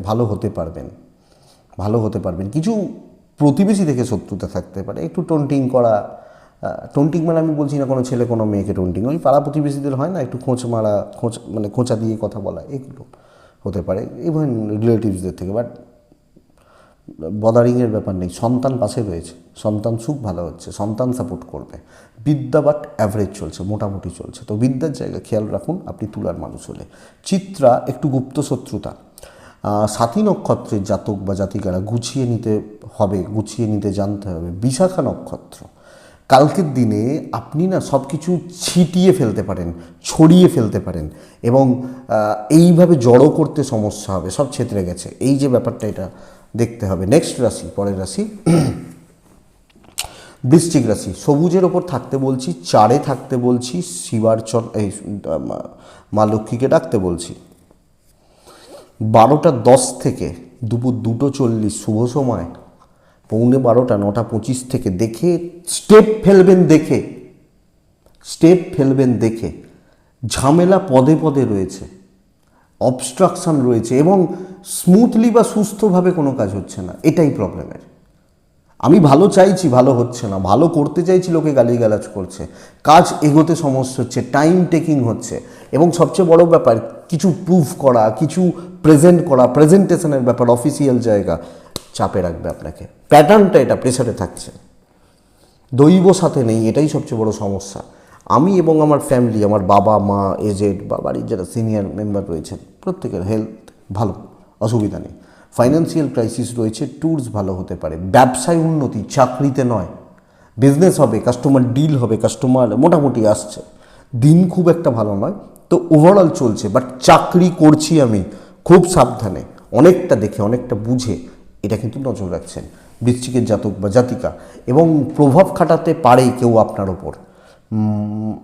ভালো হতে পারবেন। কিছু প্রতিবেশী থেকে শত্রুতা থাকতে পারে, একটু টোন্টিং করা। টোন্টিং মানে আমি বলছি না কোনো ছেলে কোনো মেয়েকে টোন্টিং, ওই পাড়া প্রতিবেশীদের হয় না, একটু খোঁচা দিয়ে কথা বলা, এগুলো হতে পারে, ইভেন রিলেটিভসদের থেকে। বাট বদারিংয়ের ব্যাপার নেই। সন্তান পাশে রয়েছে, সন্তান সুখ ভালো হচ্ছে, সন্তান সাপোর্ট করবে। বিদ্যা বাট অ্যাভারেজ চলছে, মোটামুটি চলছে। তো বিদ্যার জায়গা খেয়াল রাখুন আপনি তুলার মানুষ হলে। চিত্রা একটু গুপ্ত শত্রুতা। সাথী নক্ষত্রের জাতক বা জাতিকারা গুছিয়ে নিতে জানতে হবে। বিশাখা নক্ষত্র, কালকের দিনে আপনি না সব কিছু ছিটিয়ে ফেলতে পারেন, ছড়িয়ে ফেলতে পারেন, এবং এইভাবে জড়ো করতে সমস্যা হবে, সব ছেতরে গেছে, এই যে ব্যাপারটা, এটা দেখতে হবে। নেক্সট রাশি, পরের রাশি বৃশ্চিক রাশি। সবুজের ওপর থাকতে বলছি, চারে থাকতে বলছি, এই মা লক্ষ্মীকে ডাকতে বলছি। 12টা 10 থেকে দুপুর 2:40 শুভ সময়, 11:45 9:25 থেকে দেখে স্টেপ ফেলবেন দেখে। ঝামেলা পদে পদে রয়েছে, অবস্ট্রাকশন রয়েছে, এবং স্মুথলি বা সুস্থভাবে কোনো কাজ হচ্ছে না, এটাই প্রবলেমের। আমি ভালো চাইছি, ভালো হচ্ছে না, ভালো করতে চাইছি, লোকে গালিগালাজ করছে, কাজ এগোতে সমস্যা হচ্ছে, টাইম টেকিং হচ্ছে, এবং সবচেয়ে বড় ব্যাপার কিছু প্রুফ করা, কিছু প্রেজেন্ট করা, প্রেজেন্টেশনের ব্যাপার, অফিসিয়াল জায়গা চাপে রাখবে আপনাকে। প্যাটার্নটা এটা প্রেসারে থাকছে, দৈব সাথে নেই, এটাই সবচেয়ে বড় সমস্যা। আমি এবং আমার ফ্যামিলি, আমার বাবা মা, এজেড বা বাড়ির যারা সিনিয়র মেম্বার রয়েছেন, প্রত্যেকের হেলথ ভালো, অসুবিধা নেই। ফাইন্যান্সিয়াল ক্রাইসিস রয়েছে, ট্যুরস ভালো হতে পারে। ব্যবসায় উন্নতি, চাকরিতে নয়, বিজনেস হবে, কাস্টমার ডিল হবে, কাস্টমার মোটামুটি আসছে। দিন খুব একটা ভালো নয়, তো ওভারঅল চলছে। বাট চাকরি করছি আমি, খুব সাবধানে, অনেকটা দেখে, অনেকটা বুঝে, এটা কিন্তু নজর রাখছেন বৃশ্চিকের জাতক বা জাতিকা। এবং প্রভাব খাটাতে পারে কেউ আপনার ওপর,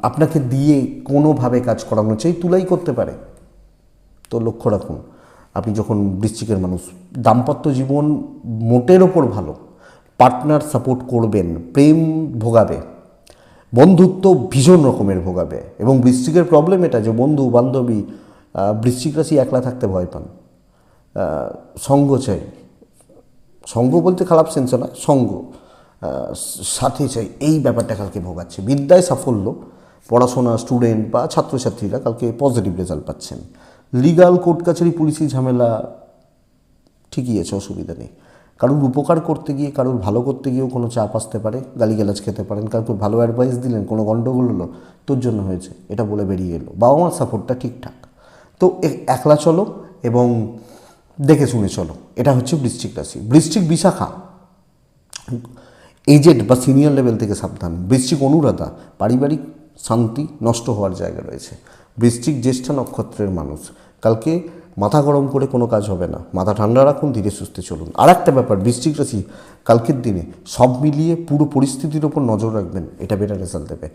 আপনাকে দিয়ে কোনোভাবে কাজ করানো চাই, তুলাই করতে পারে। তো লক্ষ্য রাখুন, আপনি যখন বৃশ্চিকের মানুষ, দাম্পত্য জীবন মোটের ওপর ভালো, পার্টনার সাপোর্ট করবেন, প্রেম ভোগাবে, বন্ধুত্ব ভীষণ রকমের ভোগাবে। এবং বৃশ্চিকের প্রবলেম এটা যে বন্ধু বান্ধবী, বৃশ্চিক রাশি একলা থাকতে ভয় পান, সঙ্গ চাই। সঙ্গ বলতে খারাপ সেন্স না, সঙ্গ সাথে চাই, এই ব্যাপারটা কালকে ভোগাচ্ছে। বিদ্যায় সাফল্য, পড়াশোনা, স্টুডেন্ট বা ছাত্রছাত্রীরা কালকে পজিটিভ রেজাল্ট পাচ্ছেন। লিগাল, কোর্ট কাছারি, পুলিশি ঝামেলা ঠিকই আছে, অসুবিধা নেই। কারোর উপকার করতে গিয়ে, কারোর ভালো করতে গিয়েও কোনো চাপ আসতে পারে, গালিগালাজ খেতে পারেন, কাউকে ভালো অ্যাডভাইস দিলেন, কোনো গণ্ডগোল হলো, তোর জন্য হয়েছে, এটা বলে বেরিয়ে এলো। বাবা মার সাপোর্টটা ঠিকঠাক। তো একলা চলো এবং দেখে শুনে চলো, এটা হচ্ছে বৃশ্চিক রাশি। বৃশ্চিক বিশাখা, এজেড বা সিনিয়র লেভেল থেকে সাবধান। বৃশ্চিক অনুরাধা, পারিবারিক শান্তি নষ্ট হওয়ার জায়গা রয়েছে। বৃশ্চিক জ্যেষ্ঠা নক্ষত্রের মানুষ, কালকে মাথা গরম করে কোনো কাজ হবে না, মাথা ঠান্ডা রাখুন, ধীরে সুস্থে চলুন। আর একটা ব্যাপার, বৃশ্চিক রাশি কালকের দিনে সব মিলিয়ে পুরো পরিস্থিতির ওপর নজর রাখবেন, এটা বেটার রেজাল্ট দেবে।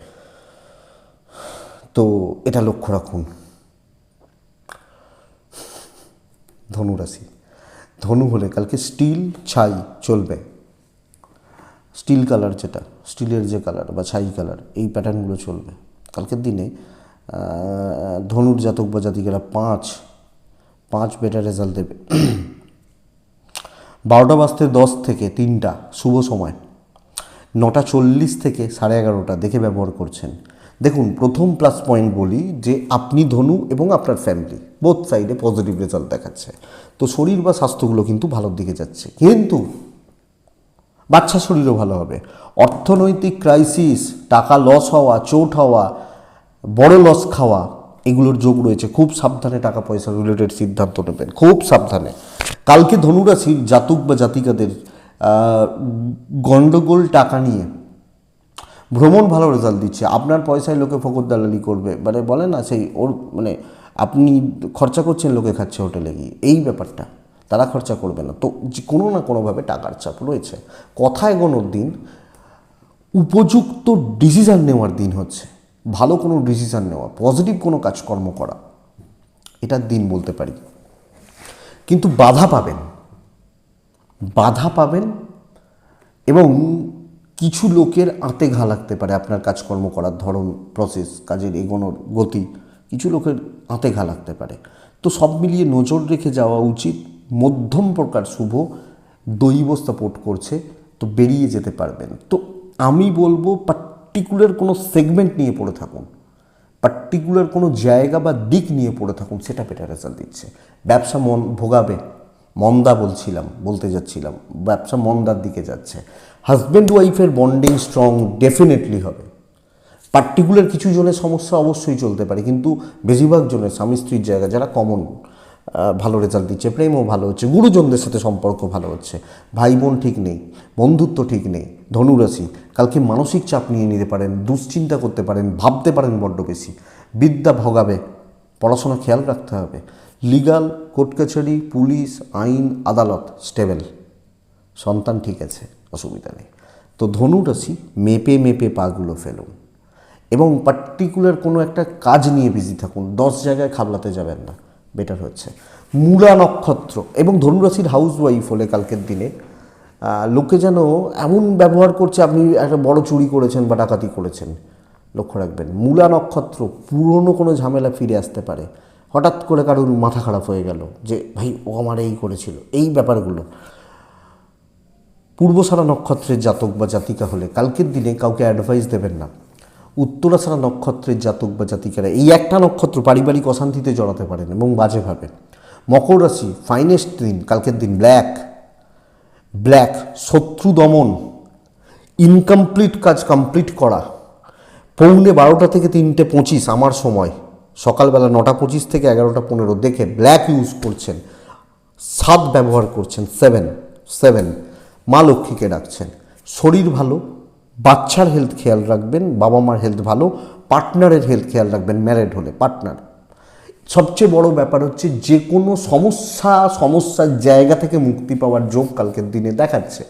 তো এটা লক্ষ্য রাখুন। ধনুরাশি, ধনু হলে কালকে স্টিল ছাই চলবে, স্টিল কালার যেটা স্টিলের যে কালার বা ছাই কালার এই প্যাটার্নগুলো চলবে কালকের দিনে। ধনুর জাতক বা জাতিকারা পাঁচ বেটার রেজাল্ট দেবে। 12:10 থেকে 3টা শুভ সময়, 9:40 থেকে 11:30 দেখে ব্যবহার করছেন। দেখুন, প্রথম প্লাস পয়েন্ট বলি যে আপনি ধনু এবং আপনার ফ্যামিলি বোথ সাইডে পজিটিভ রেজাল্ট দেখাচ্ছে, তো শরীর বা স্বাস্থ্যগুলো কিন্তু ভালোর দিকে যাচ্ছে, কিন্তু বাচ্চা শরীরও ভালো হবে। অর্থনৈতিক ক্রাইসিস, টাকা লস হওয়া, চোট হওয়া, বড় লস খাওয়া, এগুলোর যোগ রয়েছে। খুব সাবধানে টাকা পয়সা রিলেটেড সিদ্ধান্ত নেবেন, খুব সাবধানে। কালকে ধনুরাশির জাতক বা জাতিকাদের গন্ডগোল টাকা নিয়ে ভ্রমণ ভালো রেজাল্ট দিচ্ছে। আপনার পয়সায় লোকে ফকর দালালি করবে, মানে বলে না সেই ওর মানে আপনি খরচা করছেন, লোকে খাচ্ছে হোটেলে গিয়ে, এই ব্যাপারটা তারা খরচা করবে না। তো কোনো না কোনোভাবে টাকার চাপ রয়েছে। কথায় গণর দিন, উপযুক্ত ডিসিশান নেওয়ার দিন হচ্ছে, ভালো কোনো ডিসিশান নেওয়া, পজিটিভ কোনো কাজকর্ম করা, এটার দিন বলতে পারি। কিন্তু বাধা পাবেন এবং কিছু লোকের আঁতে ঘা লাগতে পারে আপনার কাজকর্ম করার ধরন, প্রসেস, কাজের এগোনোর গতি, কিছু লোকের আঁতে ঘা লাগতে পারে। তো সব মিলিয়ে নজর রেখে যাওয়া উচিত। মধ্যম প্রকার শুভ, দৈব সাপোর্ট করছে, তো বেরিয়ে যেতে পারবেন। তো আমি বলবো পার্টিকুলার কোনো সেগমেন্ট নিয়ে পড়ে থাকুন, পার্টিকুলার কোনো জায়গা বা দিক নিয়ে পড়ে থাকুন, সেটা বেটার রেজাল্ট দিচ্ছে। ব্যবসা ভোগাবে, বলতে যাচ্ছিলাম ব্যবসা মন্দার দিকে যাচ্ছে। হাজব্যান্ড ওয়াইফের বন্ডিং স্ট্রং ডেফিনেটলি হবে। পার্টিকুলার কিছু জনের সমস্যা অবশ্যই চলতে পারে, কিন্তু বেশিরভাগ জনের স্বামী স্ত্রীর জায়গা যারা কমন ভালো রেজাল্ট দিচ্ছে। প্রেমও ভালো হচ্ছে, গুরুজনদের সাথে সম্পর্ক ভালো হচ্ছে, ভাই বোন ঠিক নেই, বন্ধুত্ব ঠিক নেই। ধনুরাশি কালকে মানসিক চাপ নিয়ে নিতে পারেন, দুশ্চিন্তা করতে পারেন, ভাবতে পারেন বড্ড বেশি। বিদ্যা ভোগাবে, পড়াশোনা খেয়াল রাখতে হবে। লিগাল, কোর্ট কাছারি, পুলিশ, আইন, আদালত স্টেবল। সন্তান ঠিক আছে, অসুবিধা নেই। তো ধনুরাশি মেপে পাগুলো ফেলুন এবং পার্টিকুলার কোনো একটা কাজ নিয়ে বিজি থাকুন। 10 জায়গায় খাবলাতে যাবেন না, বেটার হচ্ছে। মূলা নক্ষত্র এবং ধনুরাশির হাউস ওয়াইফ হলে কালকের দিনে লোকে যেন এমন ব্যবহার করছে আপনি একটা বড় চুরি করেছেন বা ডাকাতি করেছেন। লক্ষ্য রাখবেন, মূলা নক্ষত্র পুরনো কোনো ঝামেলা ফিরে আসতে পারে। হঠাৎ করে কারোর মাথা খারাপ হয়ে গেল যে ভাই ও আমার এই করেছিল, এই ব্যাপারগুলো। পূর্বসারা নক্ষত্রের জাতক বা জাতিকা হলে কালকের দিনে কাউকে অ্যাডভাইস দেবেন না। উত্তরাসারা নক্ষত্রের জাতক বা জাতিকারা এই একটা নক্ষত্র পারিবারিক অশান্তিতে জড়াতে পারেন এবং বাজেভাবে। মকর রাশি ফাইনেস্ট দিন কালকের দিন, ব্ল্যাক শত্রু দমন, ইনকমপ্লিট কাজ কমপ্লিট করা। 12:15 থেকে 3:25 আমার সময়, সকালবেলা 9:25 থেকে 11:15 দেখে ব্ল্যাক ইউজ করছেন, 7 ব্যবহার করছেন, 7 মা লক্ষ্মীকে ডাকছেন। শরীর ভালো, বাচ্চার হেলথ খেয়াল রাখবেন, বাবা মার হেলথ ভালো, পার্টনারের হেলথ খেয়াল রাখবেন। ম্যারেড হলে পার্টনার, সবচেয়ে বড় ব্যাপার হচ্ছে যে কোনো সমস্যার জায়গা থেকে মুক্তি পাওয়ার যোগ কালকের দিনে দেখাচ্ছে।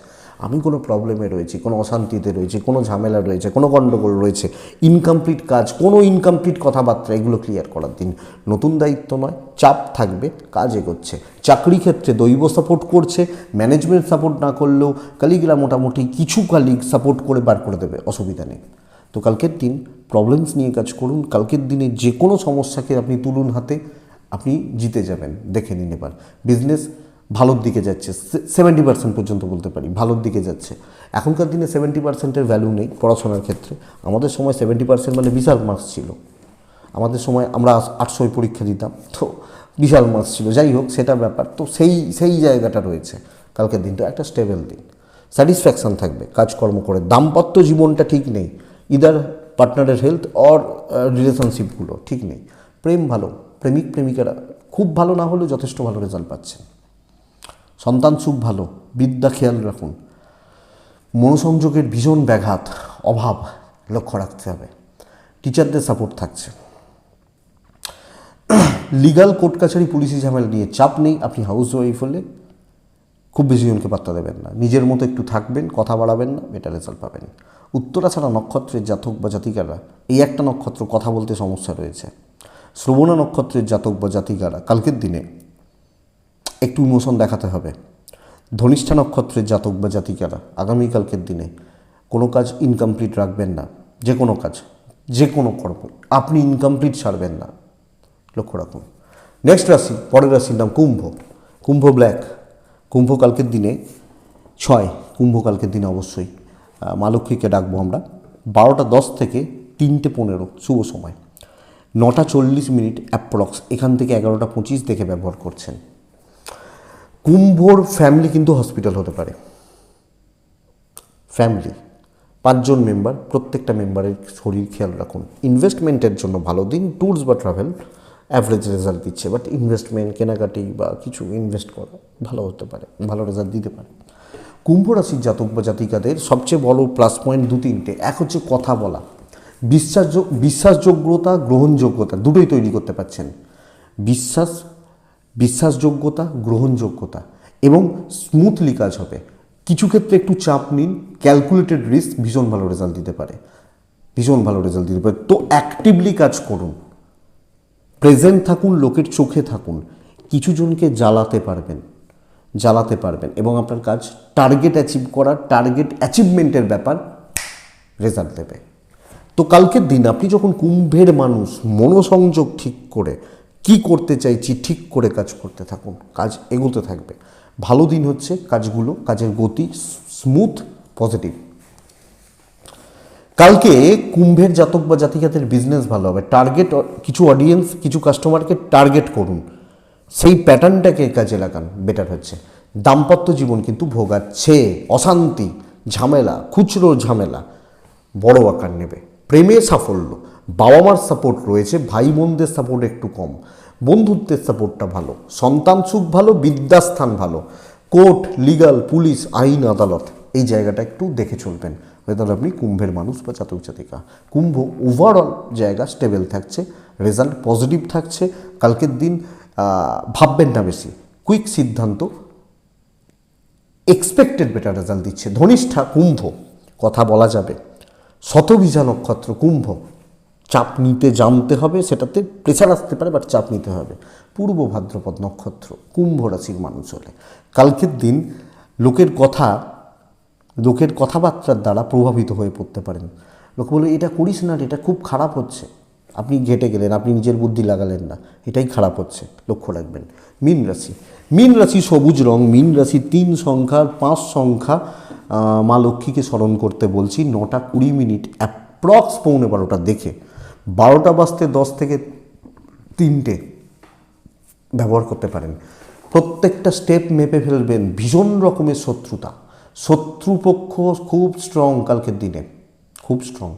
আমি কোনো প্রবলেমে রয়েছি, কোনো অশান্তিতে রয়েছি, কোনো ঝামেলা রয়েছে, কোনো গণ্ডগোল রয়েছে, ইনকমপ্লিট কাজ, কোনো ইনকমপ্লিট কথাবার্তা, এগুলো ক্লিয়ার করার দিন। নতুন দায়িত্ব নয়, চাপ থাকবে, কাজ এগোচ্ছে। চাকরি ক্ষেত্রে দৈব সাপোর্ট করছে, ম্যানেজমেন্ট সাপোর্ট না করলেও কালিগরা মোটামুটি কিছু কালিগ সাপোর্ট করে বার করে দেবে, অসুবিধা নেই। তো কালকের দিন প্রবলেমস নিয়ে কাজ করুন। কালকের দিনে যে কোনো সমস্যাকে আপনি তুলুন হাতে, আপনি জিতে যাবেন। দেখে নিন এবার বিজনেস ভালোর দিকে যাচ্ছে, 70% পর্যন্ত বলতে পারি ভালোর দিকে যাচ্ছে। এখনকার দিনে 70%-এর ভ্যালু নেই পড়াশোনার ক্ষেত্রে। আমাদের সময় 70% মানে বিশাল মার্কস ছিল। আমাদের সময় আমরা 800 পরীক্ষা দিতাম, তো বিশাল মার্কস ছিল। যাই হোক, সেটা ব্যাপার। তো সেই জায়গাটা রয়েছে কালকের দিনটা, একটা স্টেবল দিন, স্যাটিসফ্যাকশান থাকবে কাজকর্ম করে। দাম্পত্য জীবনটা ঠিক নেই, ইদার পার্টনারের হেলথ অর রিলেশনশিপগুলো ঠিক নেই। প্রেম ভালো, প্রেমিক প্রেমিকারা খুব ভালো না হলেও যথেষ্ট ভালো রেজাল্ট পাচ্ছেন। সন্তান সুখ ভালো, বিদ্যা খেয়াল রাখুন। মনোসংযোগের ভীষণ ব্যাঘাত, অভাব লক্ষ্য রাখতে হবে। টিচারদের সাপোর্ট থাকছে। লিগাল, কোর্ট কাছারি, পুলিশি ঝামেলা নিয়ে চাপ নেই। আপনি হাউস ওয়াইফ হলে খুব বেশি জনকে পাত্তা দেবেন না, নিজের মতো একটু থাকবেন, কথা বাড়াবেন না, বেটার রেজাল্ট পাবেন। উত্তরাছাড়া নক্ষত্রের জাতক বা জাতিকারা, এই একটা নক্ষত্র কথা বলতে সমস্যা রয়েছে। শ্রবণা নক্ষত্রের জাতক বা জাতিকারা কালকের দিনে একটু ইমোশন দেখাতে হবে। ধনিষ্ঠা নক্ষত্রের জাতক বা জাতিকারা আগামীকালকের দিনে কোনো কাজ ইনকমপ্লিট রাখবেন না। যে কোনো কাজ, যে কোনো কর্ম আপনি ইনকমপ্লিট ছাড়বেন না, লক্ষ্য রাখুন। নেক্সট রাশি, পরের রাশির নাম কুম্ভ। কুম্ভ ব্ল্যাক। কুম্ভ কালকের দিনে 6, কুম্ভ কালকের দিনে অবশ্যই মা লক্ষ্মীকে ডাকবো আমরা। 12:10 থেকে 3:15 শুভ সময়, 9:40 অ্যাপ্রক্স এখান থেকে 11:25 দেখে ব্যবহার করছেন। কুম্ভর ফ্যামিলি কিন্তু হসপিটাল হতে পারে। ফ্যামিলি 5 জন মেম্বার, প্রত্যেকটা মেম্বারের শরীর খেয়াল রাখুন। ইনভেস্টমেন্টের জন্য ভালো দিন, ট্যুরস বা ট্রাভেল অ্যাভারেজ রেজাল্ট দিচ্ছে, বাট ইনভেস্টমেন্ট, কেনাকাটি বা কিছু ইনভেস্ট করা ভালো হতে পারে, ভালো রেজাল্ট দিতে পারে। কুম্ভ রাশির জাতক বা জাতিকাদের সবচেয়ে বড় প্লাস পয়েন্ট 2-3টে। এক হচ্ছে কথা বলা, বিশ্বাসযোগ্যতা, গ্রহণযোগ্যতা দুটোই তৈরি করতে পারছেন। বিশ্বাসযোগ্যতা, গ্রহণযোগ্যতা এবং স্মুথলি কাজ হবে। কিছু ক্ষেত্রে একটু চাপ নিন, ক্যালকুলেটেড রিস্ক ভীষণ ভালো রেজাল্ট দিতে পারে, ভীষণ ভালো রেজাল্ট দিতে পারে। তো অ্যাক্টিভলি কাজ করুন, প্রেজেন্ট থাকুন, লোকের চোখে থাকুন। কিছু জনকে জ্বালাতে পারবেন এবং আপনার কাজ টার্গেট অ্যাচিভ করার, টার্গেট অ্যাচিভমেন্টের ব্যাপার রেজাল্ট দেবে। তো কালকের দিন আপনি যখন কুম্ভের মানুষ মনোসংযোগ ঠিক করে কি করতে চাইছি ঠিক করে কাজ করতে থাকুন, কাজ এগোতে থাকবে। ভালো দিন হচ্ছে, কাজের গতি স্মুথ, পজিটিভ। কালকে কুম্ভের জাতক বা জাতিকাদের বিজনেস ভালো হবে। টার্গেট, কিছু অডিয়েন্স, কিছু কাস্টমারকে টার্গেট করুন, সেই প্যাটার্নটাকে কাজে লাগান, বেটার হচ্ছে। দাম্পত্য জীবন কিন্তু ভোগাচ্ছে, অশান্তি, ঝামেলা, খুচরো ঝামেলা বড় আকার নেবে। প্রেমে সাফল্য, বাবা মার সাপোর্ট রয়েছে, ভাই বোনদের সাপোর্ট একটু কম, বন্ধুত্বের সাপোর্টটা ভালো, সন্তান সুখ ভালো, বিদ্যাস্থান ভালো, কোর্ট, লিগাল, পুলিশ, আইন, আদালত এই জায়গাটা একটু দেখে চলবেন। তাহলে আপনি কুম্ভের মানুষ বা জাতক জাতিকা। কুম্ভ ওভারঅল জায়গা স্টেবল থাকছে, রেজাল্ট পজিটিভ থাকছে। কালকের দিন ভাববেন না বেশি, কুইক সিদ্ধান্ত, এক্সপেক্টেড বেটার রেজাল্ট দিচ্ছে। ধনিষ্ঠা কুম্ভ, কথা বলা যাবে। শতভিজা নক্ষত্র কুম্ভ, চাপ নিতে জানতে হবে, সেটাতে প্রেশার আসতে পারে বাট চাপ নিতে হবে। পূর্ব ভাদ্রপদ নক্ষত্র কুম্ভ রাশির মানুষ হলে কালকের দিন লোকের কথাবার্তার দ্বারা প্রভাবিত হয়ে পড়তে পারেন। লোক বলে এটা করিস না, এটা খুব খারাপ হচ্ছে, আপনি ঘেটে গেলেন, আপনি নিজের বুদ্ধি লাগালেন না, এটাই খারাপ হচ্ছে, লক্ষ্য রাখবেন। মীন রাশি সবুজ রং, মীন রাশি 3 সংখ্যা 5 সংখ্যা মা লক্ষ্মীকে স্মরণ করতে বলছি। 9:20 অ্যাপ্রক্স 11:15 দেখে 12:10 থেকে 3টে ব্যবহার করতে পারেন। প্রত্যেকটা স্টেপ মেপে ফেলবেন। ভীষণ রকমের শত্রুপক্ষ খুব স্ট্রং কালকের দিনে, খুব স্ট্রং।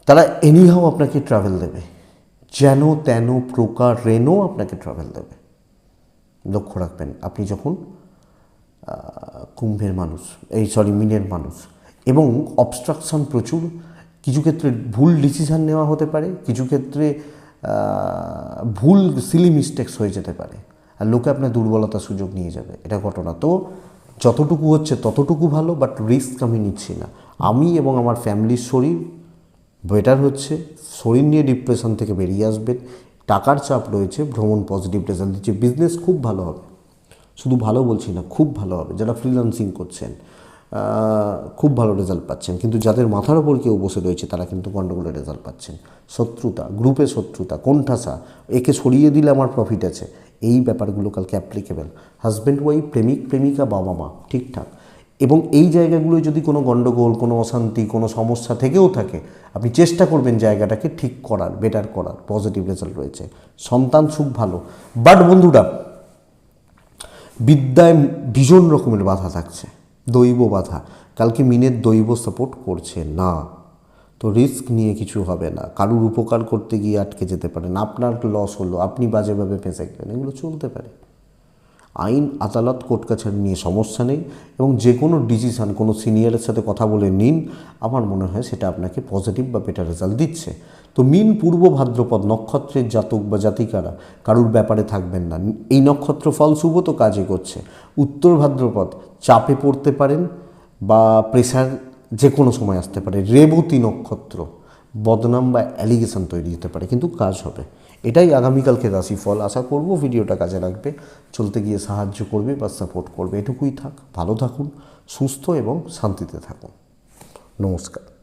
তারা এনিহাও আপনাকে ট্রাভেল দেবে, যেন তেন প্রকারেণও আপনাকে ট্রাভেল দেবে, লক্ষ্য রাখবেন। আপনি যখন কুম্ভের মানুষ, মীনের মানুষ, এবং অবস্ট্রাকশন প্রচুর। কিছু ক্ষেত্রে ভুল ডিসিশান নেওয়া হতে পারে, কিছু ক্ষেত্রে ভুল সিলি মিস্টেক্স হয়ে যেতে পারে, আর লোকে আপনার দুর্বলতার সুযোগ নিয়ে যাবে, এটা ঘটনা। তো যতটুকু হচ্ছে ততটুকু ভালো, বাট রিস্ক আমি নিচ্ছি না। আমি এবং আমার ফ্যামিলির শরীর বেটার হচ্ছে, শরীর নিয়ে ডিপ্রেশন থেকে বেরিয়ে আসবেন। টাকার চাপ রয়েছে, ভ্রমণ পজিটিভ রেজাল্ট দিচ্ছে। বিজনেস খুব ভালো হবে, শুধু ভালো বলছি না, খুব ভালো হবে। যারা ফ্রিল্যান্সিং করছেন খুব ভালো রেজাল্ট পাচ্ছেন, কিন্তু যাদের মাথার ওপর কেউ বসে রয়েছে তারা কিন্তু গণ্ডগোলের রেজাল্ট পাচ্ছেন। শত্রুতা, গ্রুপে শত্রুতা, কোণঠাসা, একে সরিয়ে দিলে আমার প্রফিট আছে, এই ব্যাপারগুলো কালকে অ্যাপ্লিকেবল। হাজব্যান্ড ওয়াইফ, প্রেমিক প্রেমিকা, বাবা মা ঠিকঠাক। এবং এই জায়গাগুলোয় যদি কোনো গণ্ডগোল, কোনো অশান্তি, কোনো সমস্যা থেকেও থাকে, আপনি চেষ্টা করবেন জায়গাটাকে ঠিক করার, বেটার করার, পজিটিভ রেজাল্ট রয়েছে। সন্তান সুখ ভালো। বাট বন্ধুরা, বিদ্যায় ভীষণ রকমের বাধা থাকছে, দৈব বাধা। কালকে মিনের দৈব সাপোর্ট করছে না, তো রিস্ক নিয়ে কিছু হবে না। কারুর উপকার করতে গিয়ে আটকে যেতে পারেন, আপনার লস হলো, আপনি বাজেভাবে ফেঁসে গেলেন, এগুলো চলতে পারে। আইন, আদালত, কোর্ট কাছারি নিয়ে সমস্যা নেই, এবং যে কোনো ডিসিশান কোনো সিনিয়রের সাথে কথা বলে নিন, আমার মনে হয় সেটা আপনাকে পজিটিভ বা বেটার রেজাল্ট দিচ্ছে। তো মীন পূর্ব ভাদ্রপদ নক্ষত্রের জাতক বা জাতিকারা কারুর ব্যাপারে থাকবেন না। এই নক্ষত্র ফল শুভ, তো কাজে করছে। উত্তর ভাদ্রপদ চাপে পড়তে পারেন বা প্রেশার যে কোনো সময় আসতে পারে। রেবতী নক্ষত্র বদনাম বা অ্যালিগেশন তৈরি হতে পারে, কিন্তু কাজ হবে। এটাই আগামীকালকে রাশিফল। আশা করব ভিডিওটা কাজে লাগবে, চলতে গিয়ে সাহায্য করবে বা সাপোর্ট করবে। এটুকুই থাক, ভালো থাকুন, সুস্থ এবং শান্তিতে থাকুন। নমস্কার।